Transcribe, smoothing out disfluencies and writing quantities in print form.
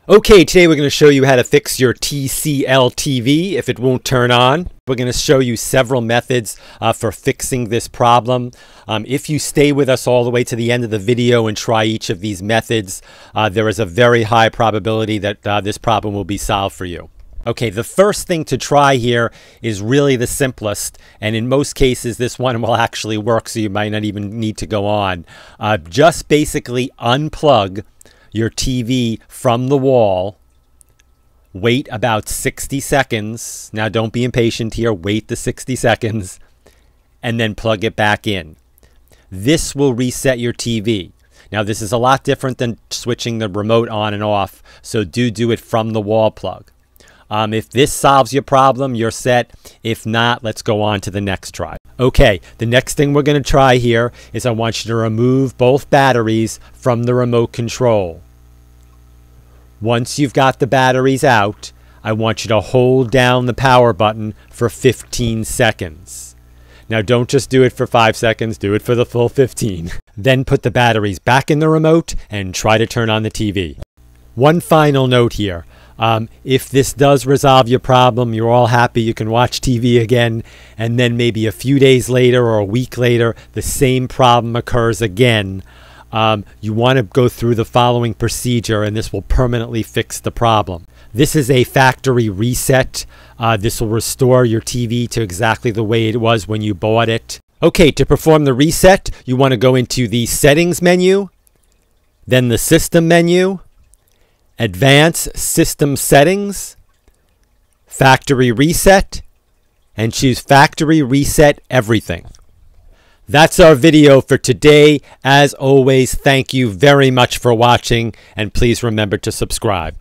Okay, today we're going to show you how to fix your TCL TV if it won't turn on. We're going to show you several methods for fixing this problem. If you stay with us all the way to the end of the video and try each of these methods, there is a very high probability that this problem will be solved for you. Okay, the first thing to try here is really the simplest, and in most cases this one will actually work, so you might not even need to go on. Just basically unplug your TV from the wall, wait about 60 seconds. Now don't be impatient here, wait the 60 seconds, and then plug it back in. This will reset your TV. Now this is a lot different than switching the remote on and off, so do it from the wall plug. If this solves your problem, you're set. If not, let's go on to the next try. Okay, the next thing we're going to try here is I want you to remove both batteries from the remote control. Once you've got the batteries out, I want you to hold down the power button for 15 seconds. Now don't just do it for 5 seconds, do it for the full 15. Then put the batteries back in the remote and try to turn on the TV. One final note here. If this does resolve your problem, you're all happy, you can watch TV again, and then maybe a few days later or a week later, the same problem occurs again. You want to go through the following procedure, and this will permanently fix the problem. This is a factory reset. This will restore your TV to exactly the way it was when you bought it. Okay, to perform the reset, you want to go into the Settings menu, then the System menu, Advanced System Settings, Factory Reset, and choose Factory Reset Everything. That's our video for today. As always, thank you very much for watching, and please remember to subscribe.